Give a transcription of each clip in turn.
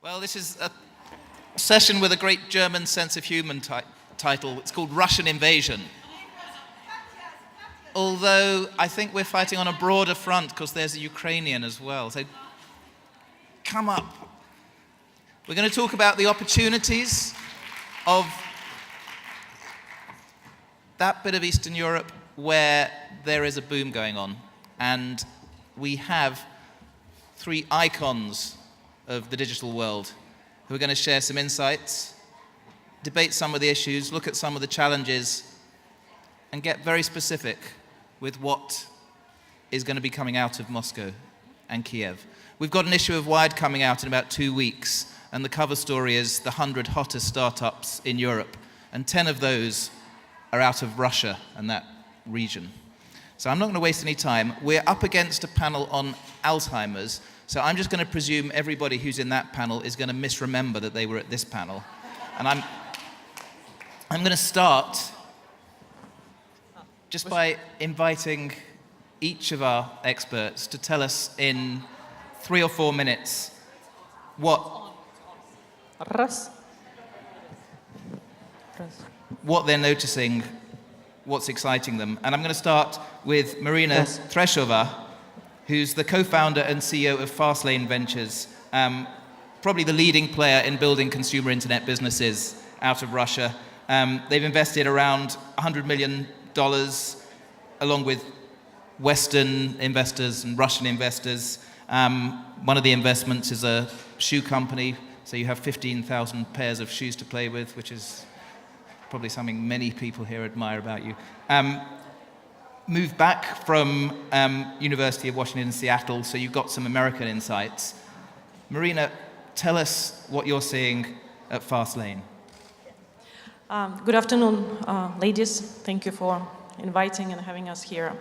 Well, this is a session with a great German sense of humour title. It's called Russian Invasion. Although I think we're fighting on a broader front because there's a Ukrainian as well. So come up. We're going to talk about the opportunities of that bit of Eastern Europe where there is a boom going on. And we have three icons of the digital world who are going to share some insights, debate some of the issues, look at some of the challenges, and get very specific with what is going to be coming out of Moscow and Kiev. We've got an issue of Wired coming out in about 2 weeks, and the cover story is the 100 hottest startups in Europe, and 10 of those are out of Russia and that region. So I'm not going to waste any time. We're up against a panel on Alzheimer's, so I'm just going to presume everybody who's in that panel is going to misremember that they were at this panel. And I'm going to start just by inviting each of our experts to tell us in 3 or 4 minutes what they're noticing, what's exciting them. And I'm going to start with Marina Treshchova, who's the co-founder and CEO of Fastlane Ventures, probably the leading player in building consumer internet businesses out of Russia. They've invested around $100 million along with Western investors and Russian investors. One of the investments is a shoe company, so you have 15,000 pairs of shoes to play with, which is probably something many people here admire about you. Moved back from University of Washington in Seattle, so you've got some American insights. Marina, tell us what you're seeing at Fastlane. Good afternoon, ladies. Thank you for inviting and having us here.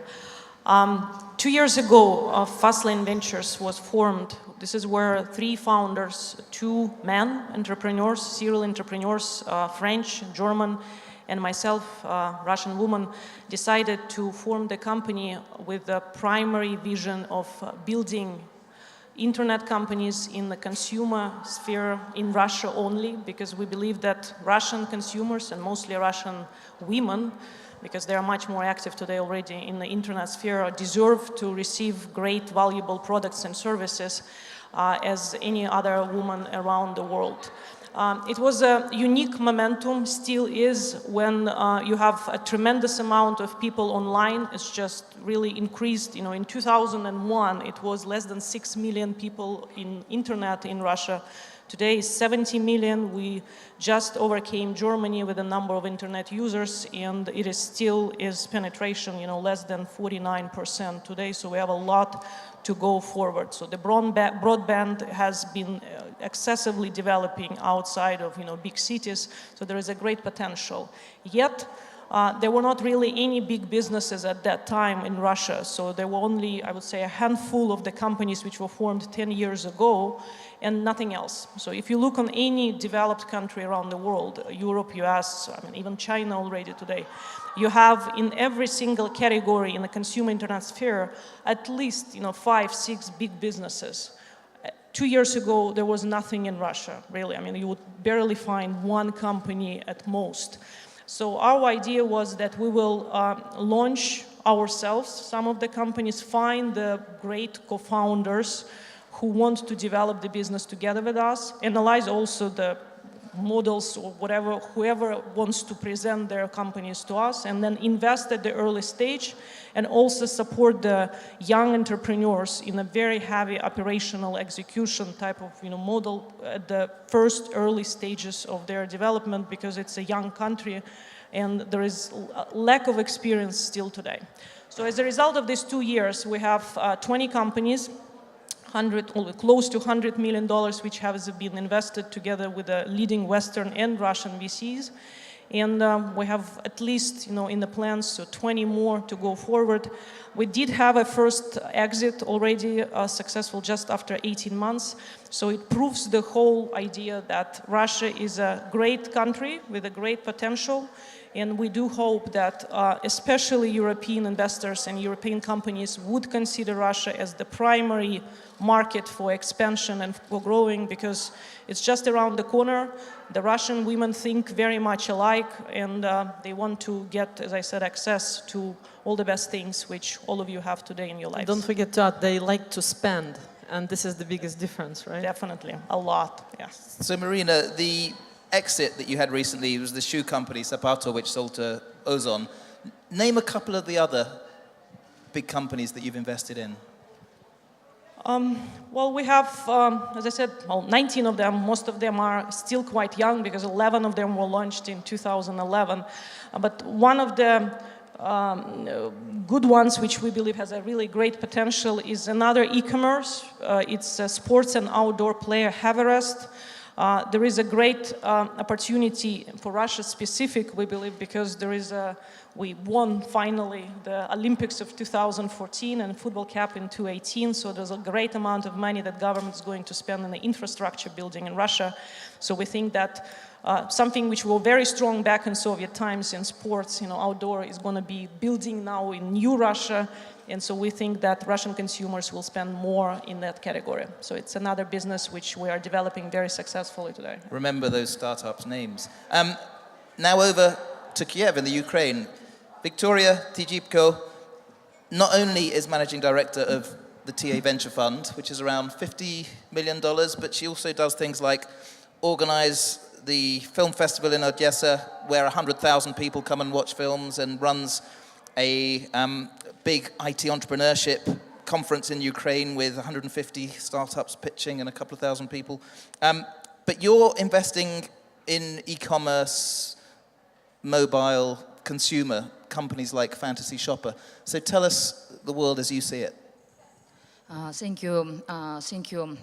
2 years ago, Fastlane Ventures was formed. This is where 3 founders, 2 men entrepreneurs, serial entrepreneurs, French, German, and myself, Russian woman, decided to form the company with the primary vision of building internet companies in the consumer sphere in Russia only, because we believe that Russian consumers, and mostly Russian women, because they are much more active today already in the internet sphere, deserve to receive great, valuable products and services as any other woman around the world. It was a unique momentum, still is, when you have a tremendous amount of people online. It's just really increased. You know, in 2001, it was less than 6 million people in internet in Russia. Today is 70 million. We just overcame Germany with the number of internet users, and it is still penetration, less than 49% today. So we have a lot to go forward. So the broadband has been excessively developing outside of big cities. So there is a great potential. Yet there were not really any big businesses at that time in Russia. So there were only, I would say, a handful of the companies which were formed 10 years ago, and nothing else. So if you look on any developed country around the world, Europe, US, even China already today, you have in every single category in the consumer internet sphere at least 5, 6 big businesses. 2 years ago, there was nothing in Russia, really. You would barely find one company at most. So our idea was that we will launch ourselves, some of the companies, find the great co-founders who want to develop the business together with us, analyze also the models or whatever, whoever wants to present their companies to us, and then invest at the early stage, and also support the young entrepreneurs in a very heavy operational execution type of model at the first early stages of their development, because it's a young country and there is a lack of experience still today. So as a result of these 2 years, we have 20 companies, close to $100 million, which has been invested together with the leading Western and Russian VCs. And we have at least, in the plans, so 20 more to go forward. We did have a first exit already successful just after 18 months. So it proves the whole idea that Russia is a great country with a great potential. And we do hope that especially European investors and European companies would consider Russia as the primary market for expansion and for growing, because it's just around the corner. The Russian women think very much alike, and they want to get, as I said, access to all the best things which all of you have today in your lives. Don't forget that they like to spend, and this is the biggest difference, right? Definitely, a lot, yeah. So Marina, the exit that you had recently was the shoe company Sapato, which sold to Ozon. Name a couple of the other big companies that you've invested in. Well, we have, as I said, 19 of them. Most of them are still quite young because 11 of them were launched in 2011. But one of the good ones, which we believe has a really great potential, is another e-commerce. It's a sports and outdoor player, Haverest. There is a great opportunity for Russia specific, we believe, because we won finally the Olympics of 2014 and Football Cup in 2018. So there's a great amount of money that government is going to spend on the infrastructure building in Russia. So we think that something which were very strong back in Soviet times in sports, outdoor, is going to be building now in new Russia. And so we think that Russian consumers will spend more in that category. So it's another business which we are developing very successfully today. Remember those startups' names. Now over to Kiev in the Ukraine. Viktoriya Tigipko not only is managing director of the TA Venture Fund, which is around $50 million, but she also does things like organize the film festival in Odessa, where 100,000 people come and watch films, and runs a big IT entrepreneurship conference in Ukraine with 150 startups pitching and a couple of thousand people. But you're investing in e-commerce, mobile, consumer companies like Fantasy Shopper. So tell us the world as you see it. Thank you,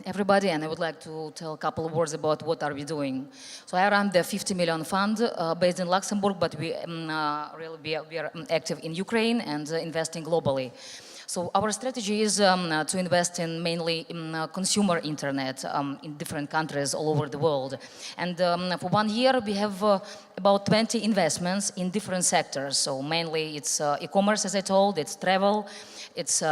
everybody, and I would like to tell a couple of words about what are we doing. So I run the 50 million fund based in Luxembourg, but we are active in Ukraine and investing globally. So our strategy is to invest in mainly in consumer internet in different countries all over the world. And for 1 year, we have about 20 investments in different sectors. So mainly it's e-commerce, as I told, it's travel, it's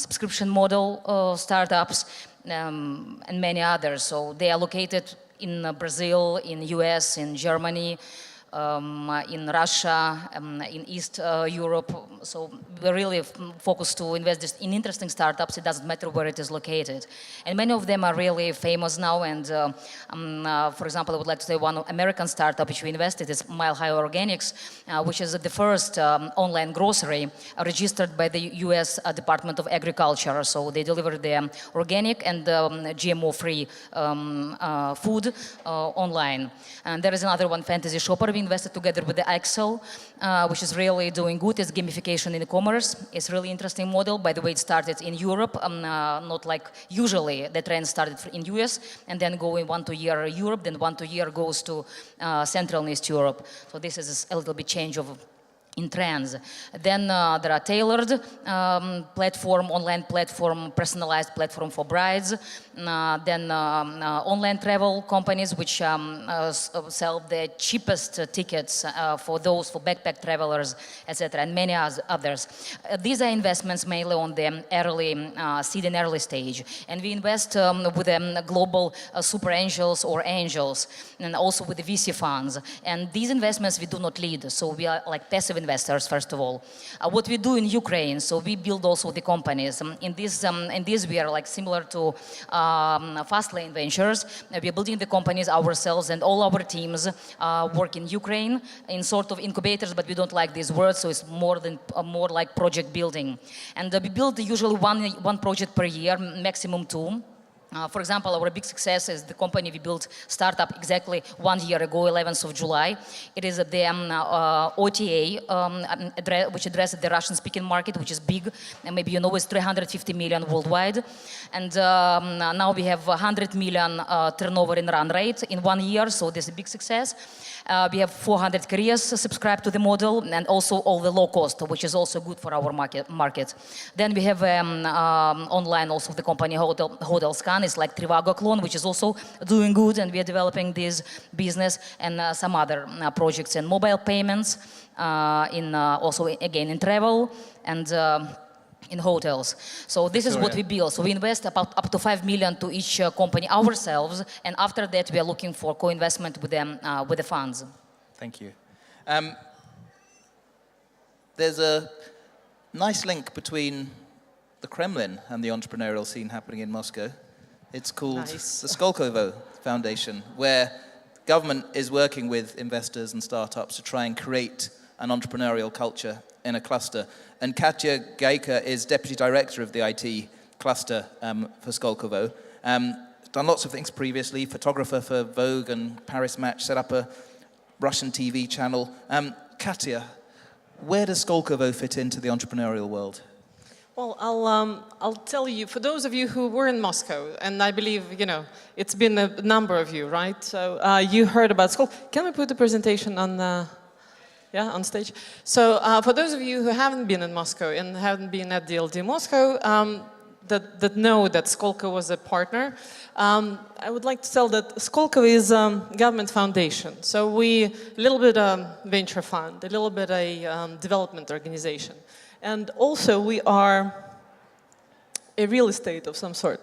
subscription model startups, and many others. So they are located in Brazil, in US, in Germany, in Russia, in East Europe. So we're really focused to invest just in interesting startups. It doesn't matter where it is located. And many of them are really famous now. And for example, I would like to say one American startup which we invested is Mile High Organics, which is the first online grocery registered by the US Department of Agriculture. So they deliver the organic and GMO-free food online. And there is another one, Fantasy Shopper. We invested together with the Excel, which is really doing good. It's gamification in e-commerce. It's a really interesting model. By the way, it started in Europe, not like usually the trend started in US, and then going 1 to year Europe, then 1 to year goes to Central and East Europe. So this is a little bit change of in trends. Then there are tailored platform, online platform, personalized platform for brides. Then online travel companies which sell the cheapest tickets for backpack travelers, etc., and many others. These are investments mainly on the early seed and early stage, and we invest with global super angels or angels, and also with the VC funds. And these investments we do not lead, so we are like passive investors first of all. What we do in Ukraine, so we build also the companies. In this we are like similar to Fastlane Ventures. We are building the companies ourselves, and all our teams work in Ukraine in sort of incubators, but we don't like these words, so it's more like project building. And we build usually one project per year, maximum 2. For example, our big success is the company we built startup exactly 1 year ago, 11th of July. It is the OTA, which addresses the Russian-speaking market, which is big, and maybe you know it's 350 million worldwide. And now we have 100 million turnover in run rate in 1 year, so this is a big success. We have 400 careers subscribed to the model, and also all the low cost, which is also good for our market. Then we have online also the company Hotel Scan. It's like Trivago clone, which is also doing good, and we are developing this business, and some other projects in mobile payments, also again in travel and in hotels. So this is what we build. So we invest about up to 5 million to each company ourselves, and after that we are looking for co-investment with them, with the funds. Thank you. There's a nice link between the Kremlin and the entrepreneurial scene happening in Moscow. It's called the Skolkovo Foundation, where government is working with investors and startups to try and create an entrepreneurial culture in a cluster. And Ekaterina Gaika is deputy director of the IT cluster for Skolkovo. Done lots of things previously, photographer for Vogue and Paris Match, set up a Russian TV channel. Katya, where does Skolkovo fit into the entrepreneurial world? Well, I'll tell you, for those of you who were in Moscow, and I believe, it's been a number of you, right? So you heard about Skolkovo. Can we put the presentation on on stage? So for those of you who haven't been in Moscow and haven't been at DLD Moscow, that know that Skolkovo was a partner, I would like to tell that Skolkovo is a government foundation. So we, a little bit a venture fund, a little bit a development organization. And also we are a real estate of some sort.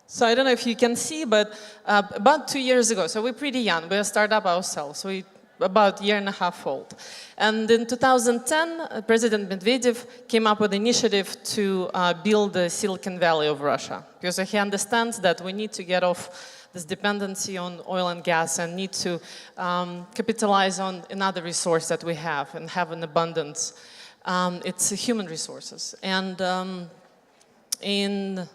So I don't know if you can see, but about 2 years ago, so we're pretty young, we're a startup ourselves, so we about a year and a half old. And in 2010, President Medvedev came up with an initiative to build the Silicon Valley of Russia, because he understands that we need to get off this dependency on oil and gas and need to capitalize on another resource that we have and have an abundance. It's human resources. And in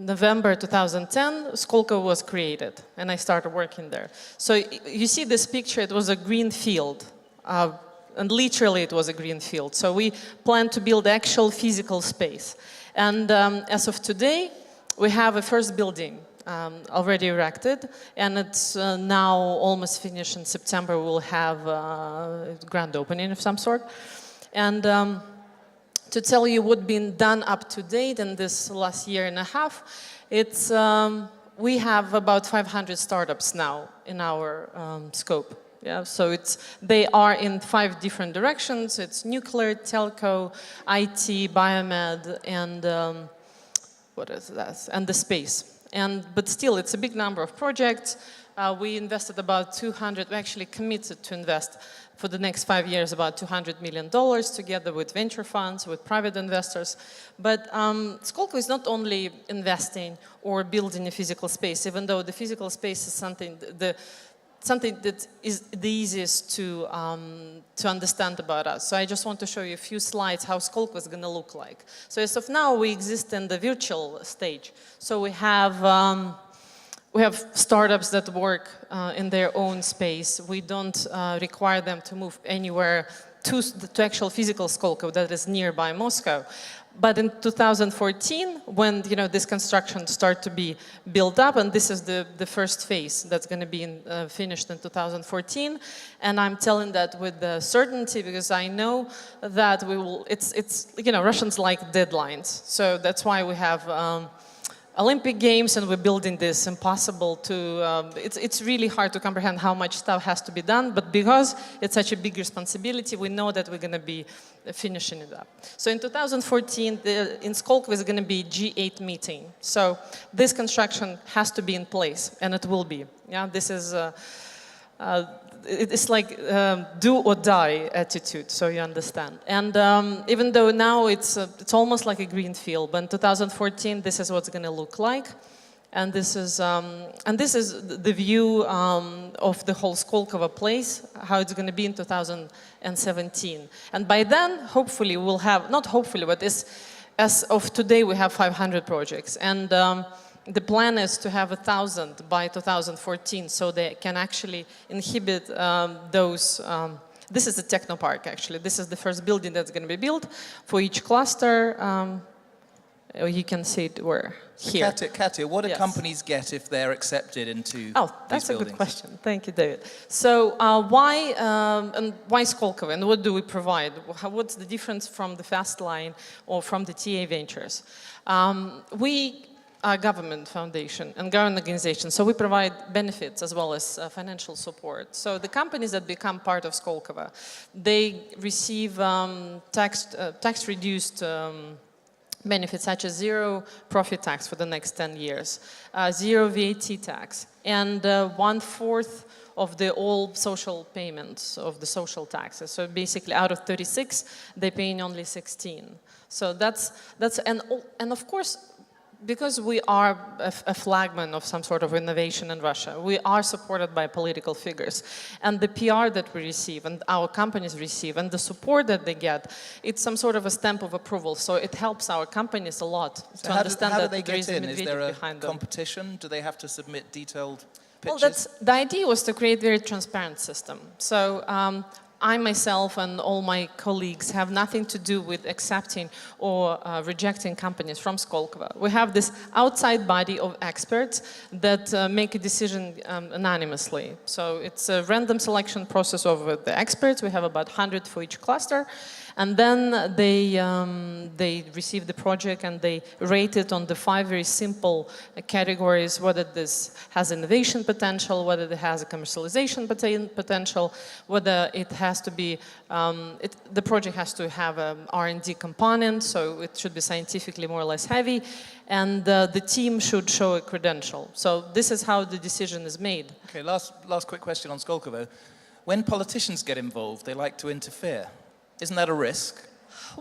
November 2010, Skolkovo was created, and I started working there. So you see this picture, it was a green field, and literally it was a green field. So we planned to build actual physical space. And as of today, we have a first building already erected, and it's now almost finished. In September, we'll have a grand opening of some sort. And to tell you what's been done up to date in this last year and a half, it's we have about 500 startups now in our scope. Yeah, so they are in 5 different directions. It's nuclear, telco, IT, biomed, and what is that? And the space. But still, it's a big number of projects. We invested about 200. We actually committed to invest for the next 5 years about $200 million together with venture funds, with private investors. But Skolkovo is not only investing or building a physical space, even though the physical space is something that is the easiest to understand about us. So I just want to show you a few slides how Skolkovo is going to look like. So as of now, we exist in the virtual stage. So we have startups that work in their own space. We don't require them to move anywhere to actual physical Skolkovo that is nearby Moscow. But in 2014, when this construction started to be built up, and this is the first phase that's going to be finished in 2014, and I'm telling that with certainty because I know that we will. It's Russians like deadlines, so that's why we have Olympic Games, and we're building this impossible to, it's really hard to comprehend how much stuff has to be done, but because it's such a big responsibility, we know that we're going to be finishing it up. So in 2014, in Skolkovo is going to be G8 meeting. So this construction has to be in place, and it will be. Yeah, this is, it's like do or die attitude, so you understand. And even though now it's almost like a green field, but in 2014 this is what's going to look like, and this is the view of the whole Skolkovo place, how it's going to be in 2017. And by then, hopefully, we'll have not hopefully, but as of today, we have 500 projects, and the plan is to have 1,000 by 2014, so they can actually inhibit those. This is a technopark, actually. This is the first building that's going to be built for each cluster. You can see it here. Katya, what do Yes. companies get if they're accepted into Oh, these that's a buildings? good question. Thank you, David. So why Skolkovo and what do we provide? What's the difference from the Fast Line or from the TA Ventures? We are a government foundation and government organization, so we provide benefits as well as financial support. So the companies that become part of Skolkovo, they receive tax-reduced benefits such as zero profit tax for the next 10 years, zero VAT tax, and 1/4 of the all social payments of the social taxes. So basically out of 36, they pay only 16. So and of course, because we are a flagman of some sort of innovation in Russia, we are supported by political figures. And the PR that we receive and our companies receive and the support that they get, it's some sort of a stamp of approval. So it helps our companies a lot to understand how do that they there get is a in? Is Medvedev there a behind them. competition? Do they have to submit detailed Well, pitches? the idea was to create a very transparent system. So I myself and all my colleagues have nothing to do with accepting or rejecting companies from Skolkovo. We have this outside body of experts that make a decision anonymously. So it's a random selection process of the experts. We have about 100 for each cluster. And then they receive the project and they rate it on the 5 very simple categories, whether this has innovation potential, whether it has a commercialization potential, whether it has to be, the project has to have an R&D component, so it should be scientifically more or less heavy, and the team should show a credential. So this is how the decision is made. Okay, last quick question on Skolkovo. When politicians get involved, they like to interfere. Isn't that a risk?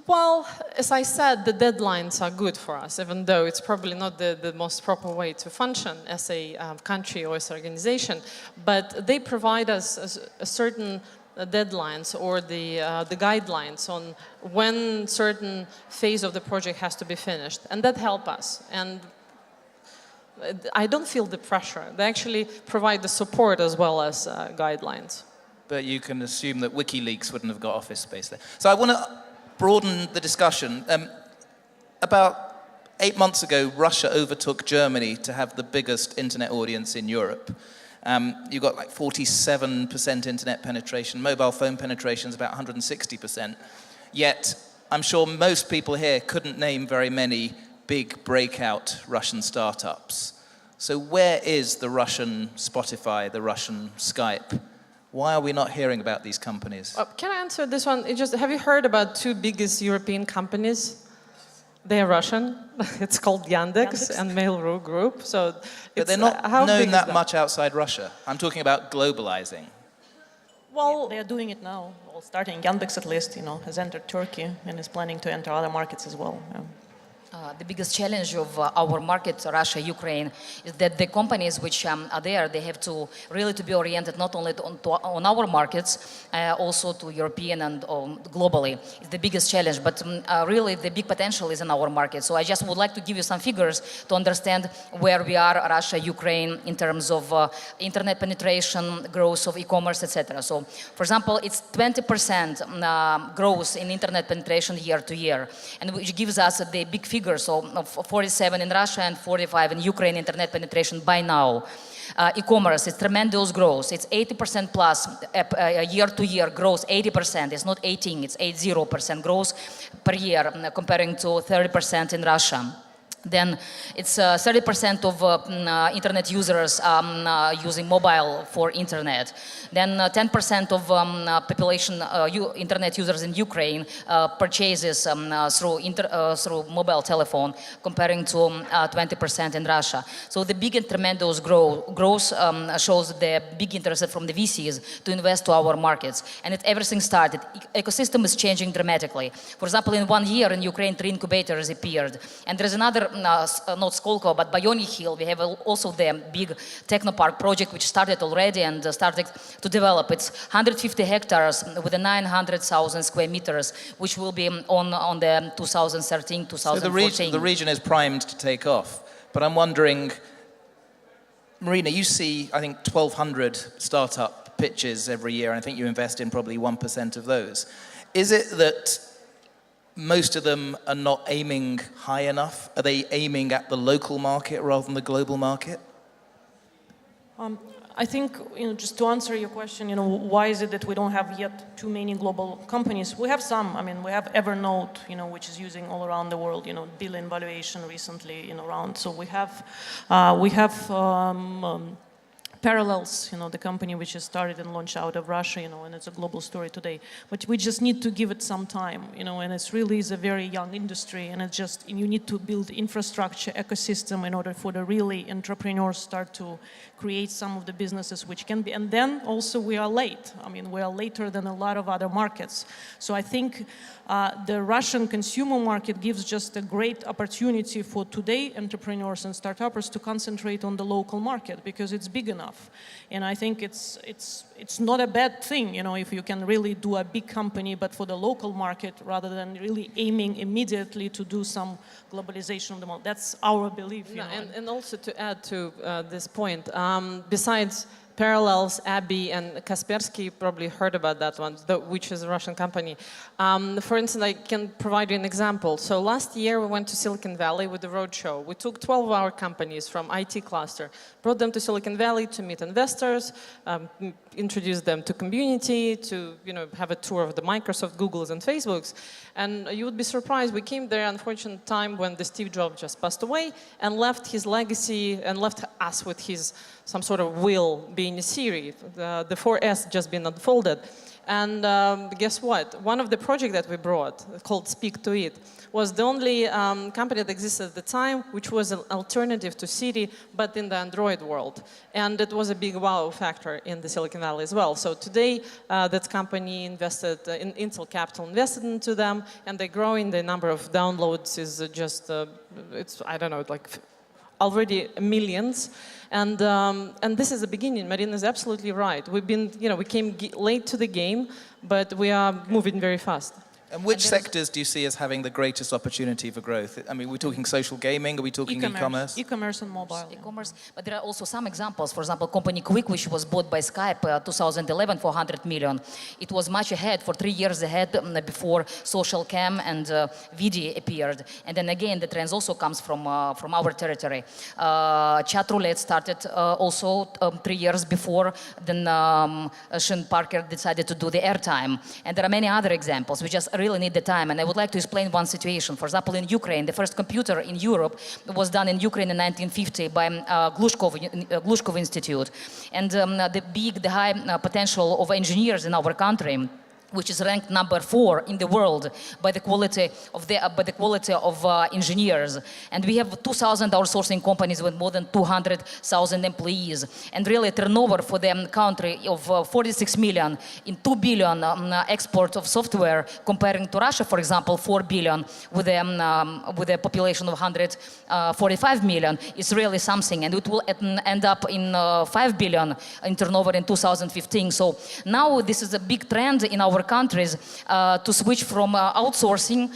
Well, as I said, the deadlines are good for us, even though it's probably not the most proper way to function as a country or as an organization. But they provide us a certain deadlines or the guidelines on when certain phase of the project has to be finished. And that helps us. And I don't feel the pressure. They actually provide the support as well as guidelines. But you can assume that WikiLeaks wouldn't have got office space there. So I want to broaden the discussion. About 8 months ago, Russia overtook Germany to have the biggest internet audience in Europe. You got like 47% internet penetration, mobile phone penetration is about 160%. Yet, I'm sure most people here couldn't name very many big breakout Russian startups. So where is the Russian Spotify, the Russian Skype? Why are we not hearing about these companies? Can I answer this one? Have you heard about 2 biggest European companies? They are Russian. It's called Yandex and Mail.ru Group. So But they're not known that much outside Russia. I'm talking about globalizing. Well, they are doing it now. Well, starting Yandex at least, has entered Turkey and is planning to enter other markets as well. Yeah. The biggest challenge of our market, Russia, Ukraine, is that the companies which are there, they have to really to be oriented not only on our markets, also to European and globally. It's the biggest challenge, but really the big potential is in our market. So I just would like to give you some figures to understand where we are, Russia, Ukraine, in terms of internet penetration, growth of e-commerce, etc. So, for example, it's 20% growth in internet penetration year to year, and which gives us the big figure. So 47 in Russia and 45 in Ukraine internet penetration by now. E-commerce, it's tremendous growth. It's 80% plus year to year growth, 80%. It's not 18, it's 80% growth per year comparing to 30% in Russia. Then it's 30% of internet users using mobile for internet. Then 10% of population internet users in Ukraine purchases through mobile telephone, comparing to 20% in Russia. So the big and tremendous growth shows the big interest from the VCs to invest to our markets. And everything started. Ecosystem is changing dramatically. For example, in 1 year in Ukraine, 3 incubators appeared. And there is another not Skolkovo, but Bayoni Hill. We have also the big technopark project which started already and started to develop. It's 150 hectares with 900,000 square meters, which will be on the 2013-2014. So the region is primed to take off. But I'm wondering, Marina, you see, I think, 1,200 startup pitches every year, and I think you invest in probably 1% of those. Is it that most of them are not aiming high enough? Are they aiming at the local market rather than the global market? I think, just to answer your question, why is it that we don't have yet too many global companies? We have some. I mean, we have Evernote, which is using all around the world, billion valuation recently, around. So we have Parallels, the company which has started and launched out of Russia, and it's a global story today. But we just need to give it some time, and it's really is a very young industry, and it's just, you need to build infrastructure, ecosystem in order for the really entrepreneurs start to create some of the businesses which can be, and then also we are late. I mean, we are later than a lot of other markets. So I think the Russian consumer market gives just a great opportunity for today entrepreneurs and startups to concentrate on the local market because it's big enough. And I think it's not a bad thing, if you can really do a big company, but for the local market rather than really aiming immediately to do some globalization of the market. That's our belief. And also to add to this point, besides Parallels, Abby, and Kaspersky, probably heard about that one, which is a Russian company. For instance, I can provide you an example. So last year we went to Silicon Valley with the roadshow. We took 12 of our companies from IT cluster, brought them to Silicon Valley to meet investors, introduce them to community, to have a tour of the Microsoft, Googles, and Facebooks. And you would be surprised, we came there, unfortunate time when the Steve Jobs just passed away and left his legacy and left us with his some sort of will being a Siri. The 4S just been unfolded. And guess what? One of the projects that we brought, called Speak to It, was the only company that existed at the time, which was an alternative to Siri, but in the Android world. And it was a big wow factor in the Silicon Valley as well. So today, that company invested, Intel Capital invested into them, and they're growing. The number of downloads is just, it's, I don't know, like already millions. And this is the beginning. Marina is absolutely right. We've been, we came late to the game, but we are moving very fast. And which sectors do you see as having the greatest opportunity for growth? I mean, we're talking social gaming, are we talking e-commerce? E-commerce and mobile. E-commerce, but there are also some examples. For example, company Quick, which was bought by Skype 2011 for 100 million. It was much ahead, for 3 years ahead before social cam and video appeared. And then again, the trends also comes from our territory. Chat roulette started also 3 years before. Then Sean Parker decided to do the airtime. And there are many other examples. We just really need the time, and I would like to explain one situation. For example, in Ukraine, the first computer in Europe was done in Ukraine in 1950 by Glushkov Institute, and the high potential of engineers in our country, which is ranked number 4 in the world by the quality of engineers. And we have 2,000 outsourcing companies with more than 200,000 employees. And really a turnover for the country of 46 million in 2 billion export of software, comparing to Russia, for example, 4 billion with a population of 145 million is really something. And it will end up in 5 billion in turnover in 2015. So now this is a big trend in our countries to switch from outsourcing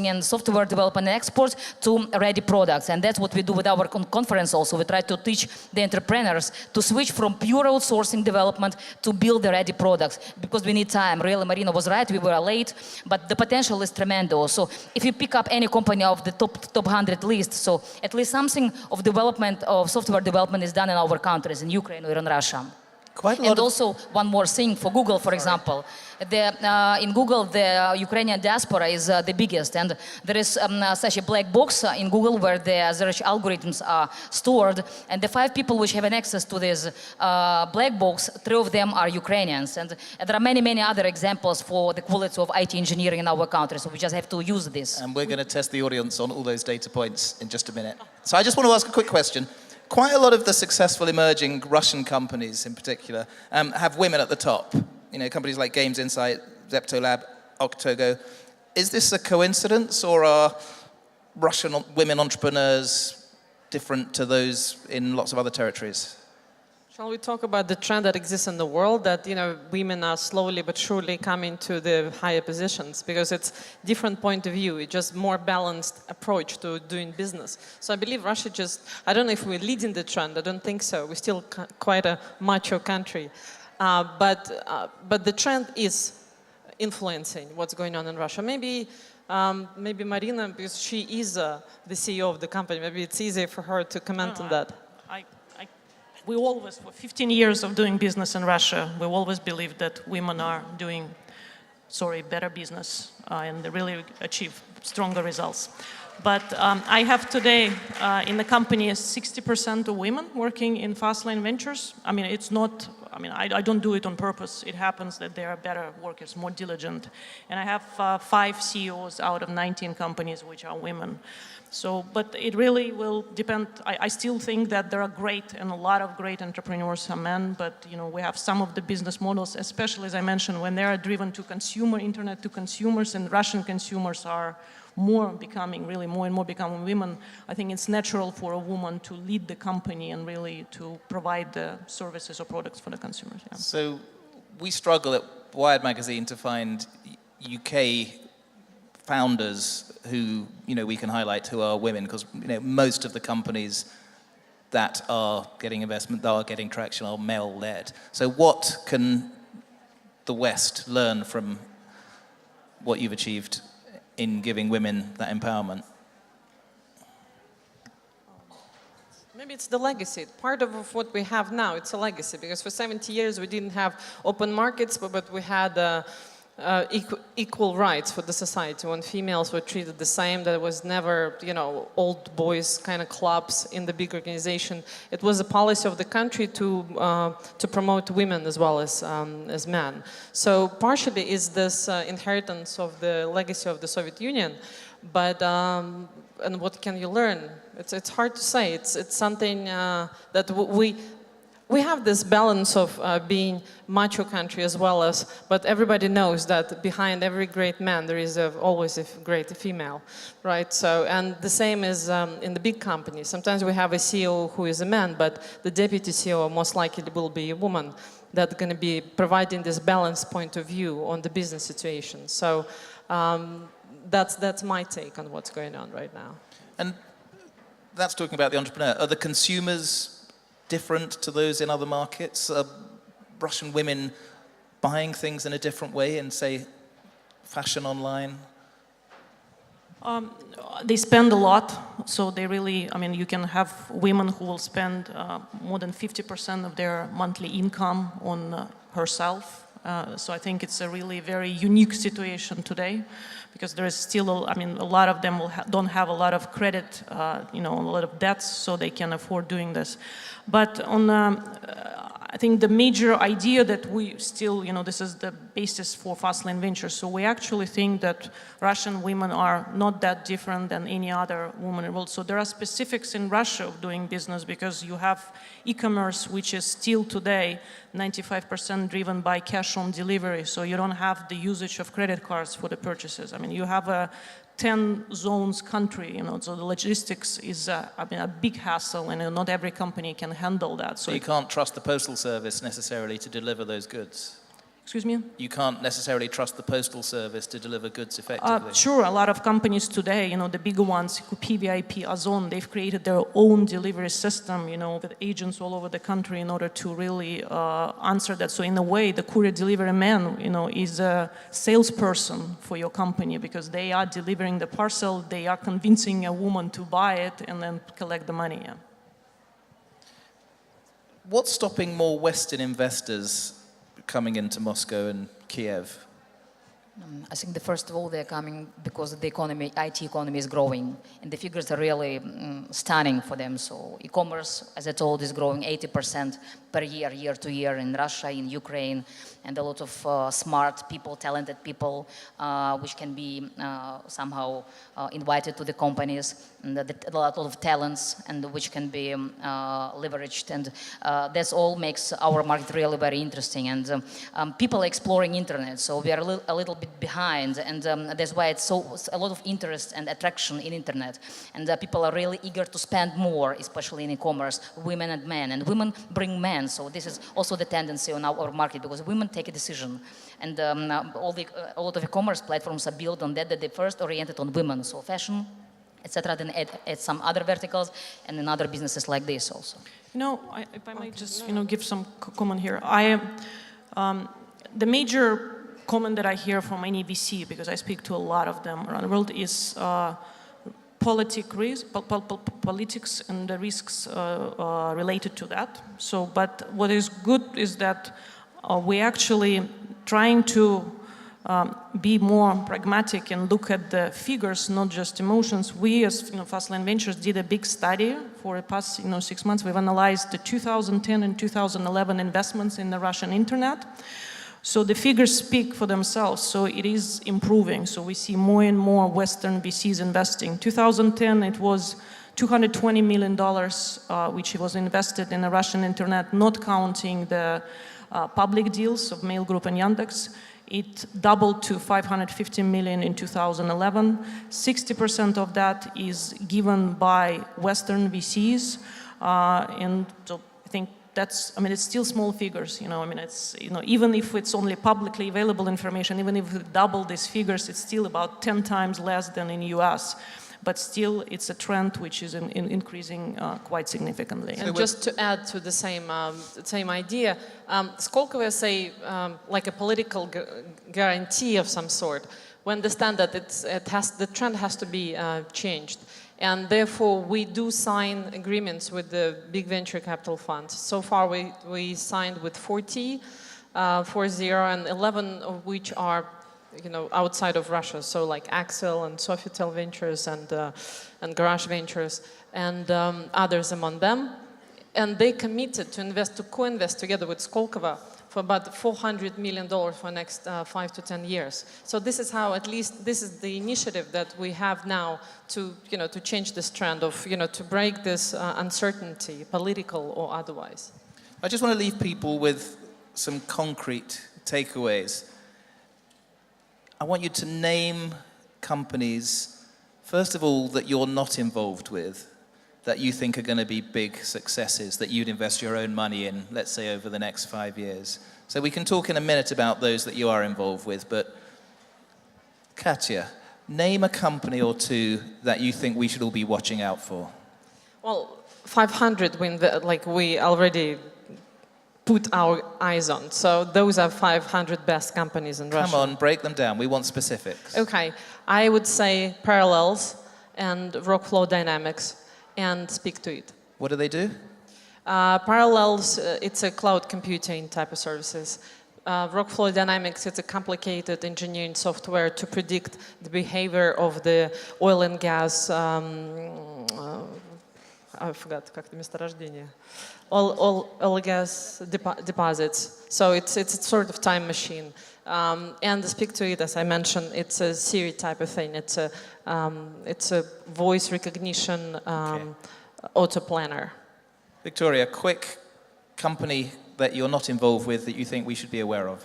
and software development and exports to ready products. And that's what we do with our conference also. We try to teach the entrepreneurs to switch from pure outsourcing development to build the ready products, because we need time. Really, Marina was right, we were late, but the potential is tremendous. So if you pick up any company of the top 100 list, so at least something of development, of software development is done in our countries, in Ukraine or in Russia. Quite a lot. And also, one more thing for Google, for example. In Google, the Ukrainian diaspora is the biggest, and there is such a black box in Google where the search algorithms are stored, and the 5 people which have an access to this black box, 3 of them are Ukrainians. And there are many, many other examples for the quality of IT engineering in our country, so we just have to use this. And we're going to test the audience on all those data points in just a minute. So I just want to ask a quick question. Quite a lot of the successful emerging Russian companies in particular have women at the top. Companies like Games Insight, Zeptolab, Octogo. Is this a coincidence, or are Russian women entrepreneurs different to those in lots of other territories? Shall we talk about the trend that exists in the world, that women are slowly but surely coming to the higher positions, because it's different point of view, it's just more balanced approach to doing business. So I believe Russia I don't know if we're leading the trend, I don't think so. We're still quite a macho country. But the trend is influencing what's going on in Russia. Maybe Marina, because she is the CEO of the company, maybe it's easier for her to comment on that. We always, for 15 years of doing business in Russia, we always believed that women are doing, better business and they really achieve stronger results. But I have today in the company 60% of women working in Fastlane Ventures. I mean, it's not, I don't do it on purpose. It happens that they are better workers, more diligent. And I have 5 CEOs out of 19 companies which are women. So, but it really will depend. I still think that there are great and a lot of great entrepreneurs are men, but we have some of the business models, especially as I mentioned, when they are driven to consumer, internet to consumers, and Russian consumers are more and more becoming women. I think it's natural for a woman to lead the company and really to provide the services or products for the consumers. Yeah. So we struggle at Wired Magazine to find UK founders who we can highlight who are women, because most of the companies that are getting investment, that are getting traction, are male-led. So what can the West learn from what you've achieved in giving women that empowerment? Maybe it's the legacy. Part of what we have now, it's a legacy, because for 70 years we didn't have open markets, but we had equal rights for the society. When females were treated the same, there was never, old boys kind of clubs in the big organization. It was a policy of the country to promote women as well as men. So partially is this inheritance of the legacy of the Soviet Union, but and what can you learn? It's hard to say. It's something that we have this balance of being macho country as well as, but everybody knows that behind every great man there is always a great female, right? So, and the same is in the big companies. Sometimes we have a CEO who is a man, but the deputy CEO most likely will be a woman that's going to be providing this balanced point of view on the business situation. So that's my take on what's going on right now. And that's talking about the entrepreneur. Are the consumers different to those in other markets? Are Russian women buying things in a different way in, say, fashion online? They spend a lot, so they really, you can have women who will spend more than 50% of their monthly income on herself. So I think it's a really very unique situation today, because there is still, a lot of them don't have a lot of credit, a lot of debts, so they can afford doing this. But on, I think the major idea that we still, this is the basis for Fastlane Ventures. So we actually think that Russian women are not that different than any other woman in the world. So there are specifics in Russia of doing business, because you have e-commerce, which is still today 95% driven by cash on delivery. So you don't have the usage of credit cards for the purchases. You have a 10 zones country, so the logistics is a big hassle, and not every company can handle that. So you can't trust the postal service necessarily to deliver those goods? Excuse me? You can't necessarily trust the postal service to deliver goods effectively? Sure, a lot of companies today, the bigger ones, PVIP, Ozon, they've created their own delivery system, with agents all over the country in order to really answer that. So in a way, the courier delivery man, is a salesperson for your company, because they are delivering the parcel, they are convincing a woman to buy it and then collect the money. Yeah. What's stopping more Western investors coming into Moscow and Kiev? I think first of all, they're coming because the IT economy is growing, and the figures are really stunning for them. So e-commerce, as I told, is growing 80% per year, year to year, in Russia, in Ukraine, and a lot of smart people, talented people, which can be somehow invited to the companies, and a lot of talents, and which can be leveraged, and that's all makes our market really very interesting. And people are exploring internet, so we are a little bit behind, and that's why it's a lot of interest and attraction in internet, and people are really eager to spend more, especially in e-commerce, women and men, and women bring men. So this is also the tendency on our market, because women take a decision, and a lot of e-commerce platforms are built on that they first oriented on women, so fashion, etc. Then add some other verticals, and in other businesses like this also. If I might just give some comment here. The major comment that I hear from any VC, because I speak to a lot of them around the world, is politics and the risks related to that. So, but what is good is that we actually trying to be more pragmatic and look at the figures, not just emotions. We, as Fastlane Ventures, did a big study for the past 6 months. We've analyzed the 2010 and 2011 investments in the Russian internet. So the figures speak for themselves. So it is improving. So we see more and more Western VCs investing. 2010, it was $220 million, which was invested in the Russian internet, not counting the public deals of Mail Group and Yandex. It doubled to $550 million in 2011. 60% of that is given by Western VCs, and so I think that's, it's still small figures, it's, even if it's only publicly available information, even if we double these figures, it's still about 10 times less than in US. But still, it's a trend which is increasing quite significantly. And just to add to the same idea, Skolkovo say like a political guarantee of some sort. We understand that the trend has to be changed, and therefore we do sign agreements with the big venture capital funds. So far, we signed with 40, and 11 of which are outside of Russia, so like Axel and Sofitel Ventures and Garage Ventures and others among them. And they committed to co-invest together with Skolkovo for about $400 million for the next 5 to 10 years. So this is how, at least, this is the initiative that we have now to change this trend of, to break this uncertainty, political or otherwise. I just want to leave people with some concrete takeaways. I want you to name companies, first of all, that you're not involved with, that you think are going to be big successes, that you'd invest your own money in, let's say, over the next 5 years. So we can talk in a minute about those that you are involved with, but Katya, name a company or two that you think we should all be watching out for. Well, 500, we already put our eyes on. So those are 500 best companies in Russia. Come on, break them down. We want specifics. Okay, I would say Parallels and Rockflow Dynamics and Speak to It. What do they do? Parallels, it's a cloud computing type of services. Rockflow Dynamics, it's a complicated engineering software to predict the behavior of the oil and gas, I forgot, как это месторождение. Oil and gas deposits. So it's a sort of time machine. And the Speak to It, as I mentioned, it's a Siri type of thing. It's a voice recognition auto planner. Viktoriya, quick company that you're not involved with that you think we should be aware of.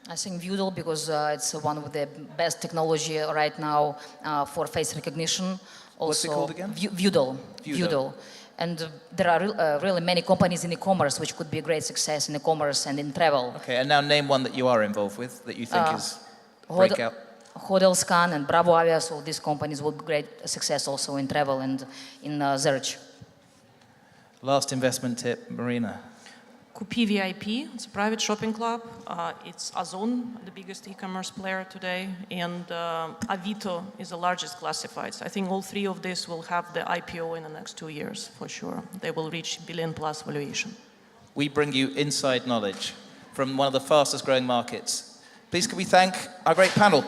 I think Vudel, because it's one of the best technology right now for face recognition. Also, what's it called again? Vudel. And there are really many companies in e-commerce which could be a great success in e-commerce and in travel. Okay, and now name one that you are involved with that you think is breakout. Hotelscan and Bravo Avia, so these companies will be great success also in travel and in search. Last investment tip, Marina. Kupi VIP, it's a private shopping club. It's Ozon, the biggest e-commerce player today, and Avito is the largest classifieds. I think all three of these will have the IPO in the next 2 years, for sure. They will reach billion-plus valuation. We bring you inside knowledge from one of the fastest growing markets. Please can we thank our great panel.